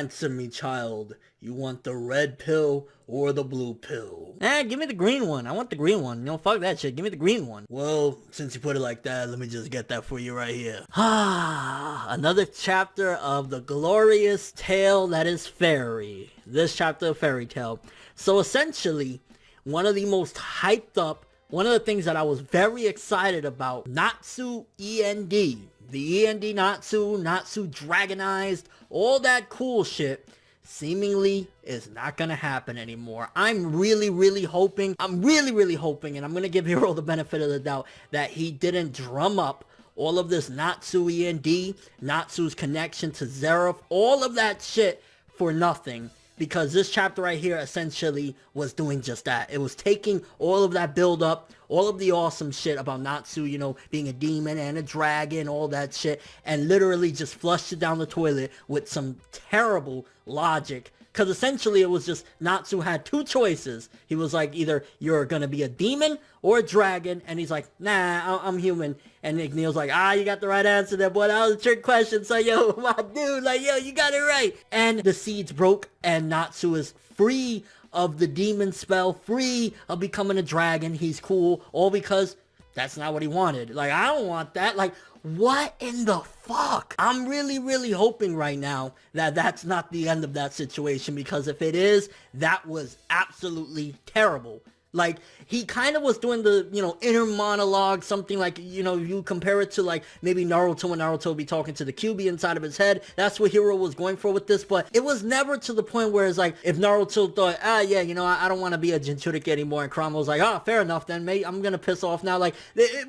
Answer me, child. You want the red pill or the blue pill? Give me the green one. I want the green one. Fuck that shit. Give me the green one. Well, since you put it like that, let me just get that for you right here. Another chapter of the glorious tale that is fairy. This chapter of Fairy Tail. So essentially, one of the most hyped up, one of the things that I was very excited about, Natsu E.N.D. The E.N.D. Natsu Dragonized, all that cool shit, seemingly is not gonna happen anymore. I'm really hoping, and I'm gonna give Hiro the benefit of the doubt, that he didn't drum up all of this Natsu E.N.D., Natsu's connection to Zeref, all of that shit for nothing. Because this chapter right here essentially was doing just that. It was taking all of that build up, all of the awesome shit about Natsu, being a demon and a dragon, all that shit, and literally just flushed it down the toilet with some terrible logic. Because essentially it was just, Natsu had two choices. He was like, either you're gonna be a demon or a dragon, and he's like, nah, I'm human. And Neil's like, you got the right answer there, boy. That was a trick question. So, yo, my dude, like, yo, you got it right. And the seeds broke, and Natsu is free of the demon spell, free of becoming a dragon. He's cool, all because that's not what he wanted. Like, I don't want that. Like, what in the fuck? I'm really hoping right now that that's not the end of that situation, because if it is, that was absolutely terrible. Like, he kind of was doing the, inner monologue, something like, you compare it to, like, maybe Naruto, when Naruto would be talking to the Kyuubi inside of his head. That's what Hiro was going for with this, but it was never to the point where it's like, if Naruto thought, yeah, I don't want to be a Jinchuriki anymore, and Kurama was like, fair enough then, mate, I'm gonna piss off now. Like, it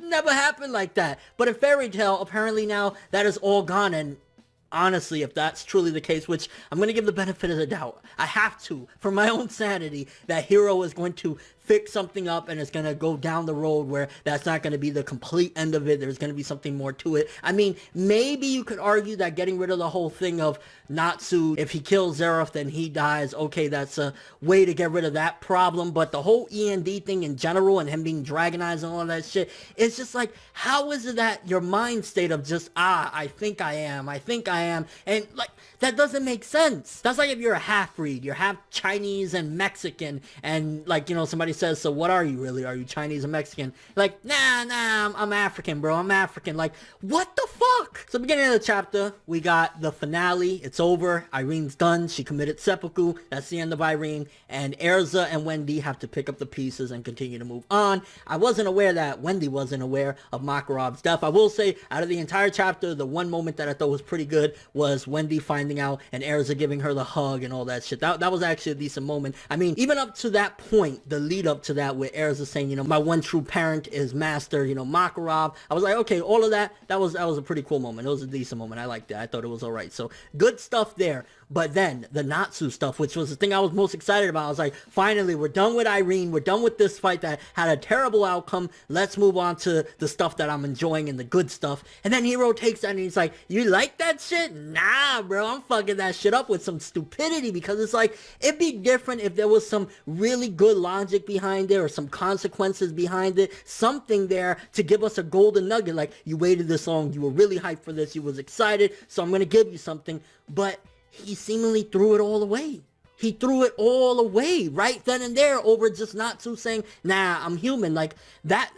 never happened like that. But in Fairy Tail, apparently now, that is all gone, and honestly, if that's truly the case, which I'm going to give the benefit of the doubt, I have to, for my own sanity, that Hiro is going to fix something up, and it's going to go down the road where that's not going to be the complete end of it. There's going to be something more to it. I mean, maybe you could argue that getting rid of the whole thing of Natsu, if he kills Zeref, then he dies. Okay, that's a way to get rid of that problem. But the whole E.N.D. thing in general, and him being dragonized and all that shit, it's just like, how is it that your mind state of just, I think I am, and like, that doesn't make sense. That's like if you're a half-breed, you're half Chinese and Mexican, and like, somebody says, so what are you really? Are you Chinese or Mexican? Like, nah, I'm African, bro. I'm African. Like, what the fuck? So beginning of the chapter, we got the finale. It's over. Irene's done. She committed seppuku. That's the end of Irene. And Erza and Wendy have to pick up the pieces and continue to move on. I wasn't aware that Wendy wasn't aware of Makarov's death. I will say, out of the entire chapter, the one moment that I thought was pretty good was Wendy finding out and Erza giving her the hug and all that shit. That was actually a decent moment. I mean, even up to that point, the lead up to that, where Erza saying, my one true parent is Master, Makarov. I was like, okay, all of that was a pretty cool moment. It was a decent moment. I liked it. I thought it was all right. So good stuff there. But then the Natsu stuff, which was the thing I was most excited about. I was like, finally, we're done with Irene. We're done with this fight that had a terrible outcome. Let's move on to the stuff that I'm enjoying and the good stuff. And then Hiro takes that and he's like, you like that shit? Nah, bro, I'm fucking that shit up with some stupidity, because it's like, it'd be different if there was some really good logic behind it or some consequences behind it, something there to give us a golden nugget. Like, you waited this long, you were really hyped for this, you was excited, so I'm gonna give you something. But he seemingly threw it all away. He threw it all away right then and there over just Natsu saying, nah, I'm human. Like, that...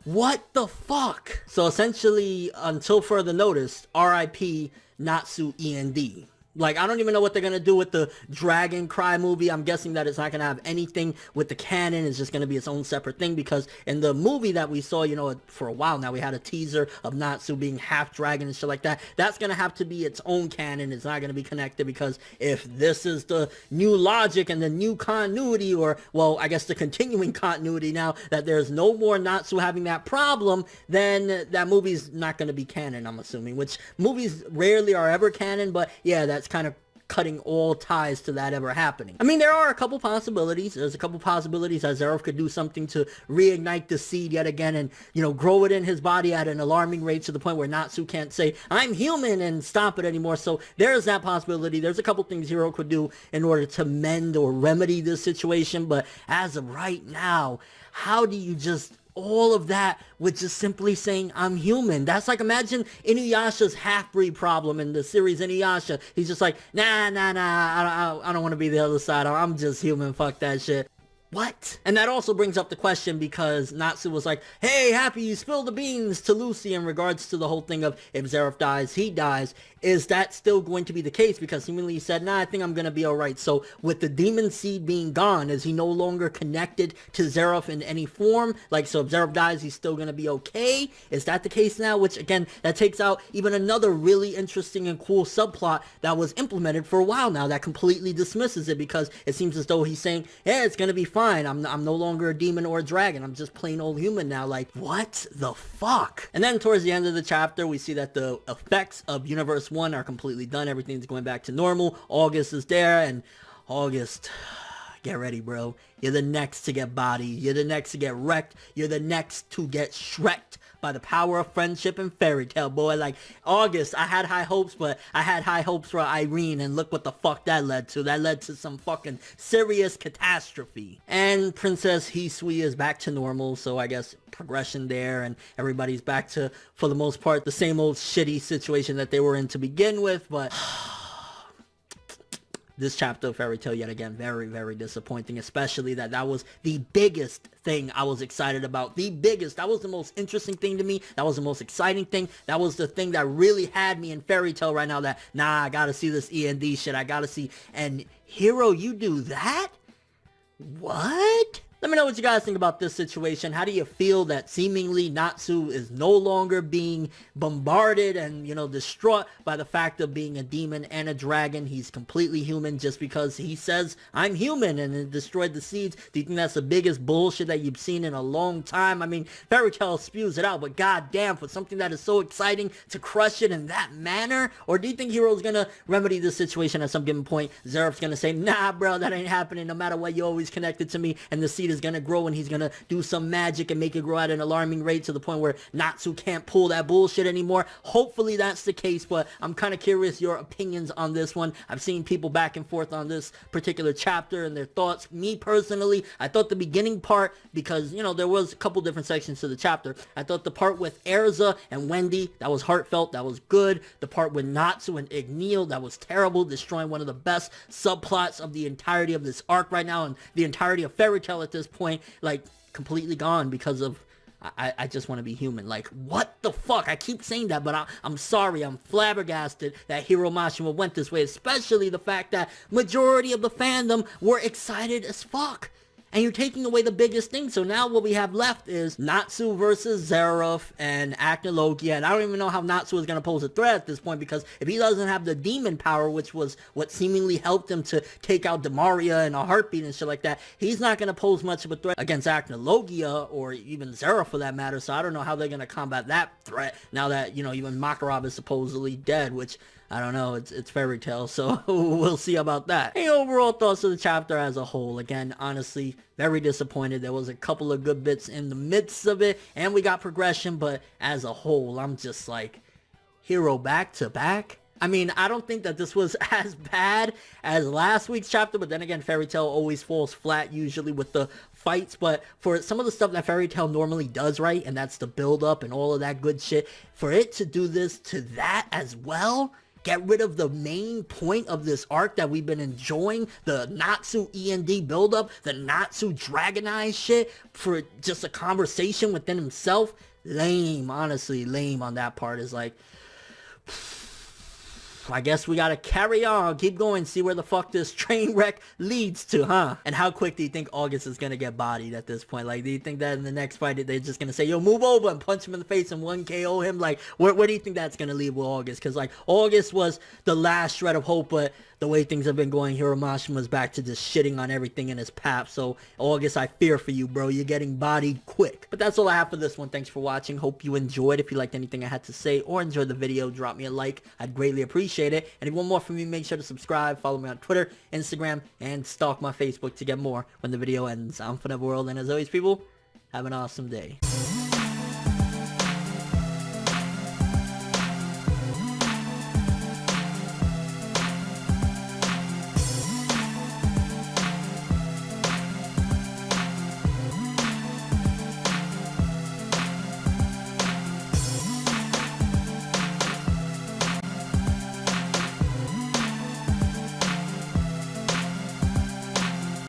What the fuck? So essentially, until further notice, R.I.P. Natsu E.N.D. Like, I don't even know what they're gonna do with the Dragon Cry movie. I'm guessing that it's not gonna have anything with the canon. It's just gonna be its own separate thing, because in the movie that we saw, for a while now, we had a teaser of Natsu being half dragon and shit like that. That's gonna have to be its own canon. It's not gonna be connected, because if this is the new logic and the new continuity, or, well, I guess the continuing continuity now, that there's no more Natsu having that problem, then that movie's not gonna be canon, I'm assuming. Which, movies rarely are ever canon, but yeah, that's kind of cutting all ties to that ever happening. I mean, there are a couple possibilities. There's a couple possibilities that Zeref could do something to reignite the seed yet again and, grow it in his body at an alarming rate to the point where Natsu can't say, I'm human, and stop it anymore. So there's that possibility. There's a couple things Hiro could do in order to mend or remedy this situation. But as of right now, how do you just all of that with just simply saying, I'm human. That's like, imagine Inuyasha's half-breed problem in the series Inuyasha. He's just like, nah, I don't want to be the other side. I'm just human. Fuck that shit. What? And that also brings up the question because Natsu was like, hey, Happy, you spilled the beans to Lucy in regards to the whole thing of if Zeref dies, he dies. Is that still going to be the case? Because seemingly he said, nah, I think I'm going to be alright. So with the demon seed being gone, is he no longer connected to Zeref in any form? Like, so if Zeref dies, he's still going to be okay? Is that the case now? Which, again, that takes out even another really interesting and cool subplot that was implemented for a while now that completely dismisses it because it seems as though he's saying, yeah, it's going to be fine. I'm no longer a demon or a dragon. I'm just plain old human now. Like, what the fuck? And then towards the end of the chapter, we see that the effects of Universe 1 are completely done. Everything's going back to normal. August is there, and August, get ready, bro. You're the next to get bodied. You're the next to get wrecked. You're the next to get shreked by the power of friendship and fairy tale, boy. Like, August, I had high hopes, but I had high hopes for Irene, and look what the fuck that led to. That led to some fucking serious catastrophe. And Princess Hisui is back to normal, so I guess progression there, and everybody's back to, for the most part, the same old shitty situation that they were in to begin with, but this chapter of Fairy Tail, yet again, very, very disappointing, especially that was the biggest thing I was excited about. The biggest. That was the most interesting thing to me. That was the most exciting thing. That was the thing that really had me in Fairy Tail right now that, nah, I gotta see this E.N.D shit. I gotta see. And Hero, you do that? What? Let me know what you guys think about this situation. How do you feel that seemingly Natsu is no longer being bombarded and, you know, distraught by the fact of being a demon and a dragon? He's completely human just because he says, I'm human, and it destroyed the seeds. Do you think that's the biggest bullshit that you've seen in a long time? I mean, Fairy Tail spews it out, but goddamn, for something that is so exciting to crush it in that manner? Or do you think Hero's gonna remedy this situation at some given point? Zeref's gonna say, nah, bro, that ain't happening. No matter what, you're always connected to me, and the seed is gonna grow, and he's gonna do some magic and make it grow at an alarming rate to the point where Natsu can't pull that bullshit anymore. Hopefully that's the case, but I'm kind of curious your opinions on this one. I've seen people back and forth on this particular chapter and their thoughts. Me personally, I thought the beginning part, because, you know, there was a couple different sections to the chapter. I thought the part with Erza and E.N.D, that was heartfelt, that was good. The part with Natsu and Igneel, that was terrible, destroying one of the best subplots of the entirety of this arc right now, and the entirety of Fairy Tail at this point, like, completely gone because of I just want to be human. Like, what the fuck? I keep saying that, but I'm sorry. I'm flabbergasted that Hiro Mashima went this way, especially the fact that majority of the fandom were excited as fuck. And you're taking away the biggest thing. So now what we have left is Natsu versus Zeref and Acnologia. And I don't even know how Natsu is going to pose a threat at this point, because if he doesn't have the demon power, which was what seemingly helped him to take out Demaria in a heartbeat and shit like that, he's not going to pose much of a threat against Acnologia or even Zeref for that matter. So I don't know how they're going to combat that threat now that, you know, even Makarov is supposedly dead, which I don't know, it's Fairy Tail, so we'll see about that. Hey, overall thoughts of the chapter as a whole. Again, honestly, very disappointed. There was a couple of good bits in the midst of it, and we got progression, but as a whole, I'm just like, Hero back to back? I mean, I don't think that this was as bad as last week's chapter, but then again, Fairy Tail always falls flat usually with the fights, but for some of the stuff that Fairy Tail normally does right, and that's the build up and all of that good shit, for it to do this to that as well, get rid of the main point of this arc that we've been enjoying, the Natsu E.N.D buildup, the Natsu Dragonized shit, for just a conversation within himself. Lame, honestly, lame on that part. Is like, I guess we gotta carry on, keep going, see where the fuck this train wreck leads to, huh? And how quick do you think August is gonna get bodied at this point? Like, do you think that in the next fight they're just gonna say, yo, move over and punch him in the face and 1KO him? Like, where do you think that's gonna leave with August? Because, like, August was the last shred of hope, but the way things have been going, Hiro Mashima's back to just shitting on everything in his path. So, August, I fear for you, bro. You're getting bodied quick. But that's all I have for this one. Thanks for watching. Hope you enjoyed. If you liked anything I had to say or enjoyed the video, drop me a like. I'd greatly appreciate it. And if you want more from me, make sure to subscribe, follow me on Twitter, Instagram, and stalk my Facebook to get more when the video ends. I'm ForneverWorld, and as always, people, have an awesome day.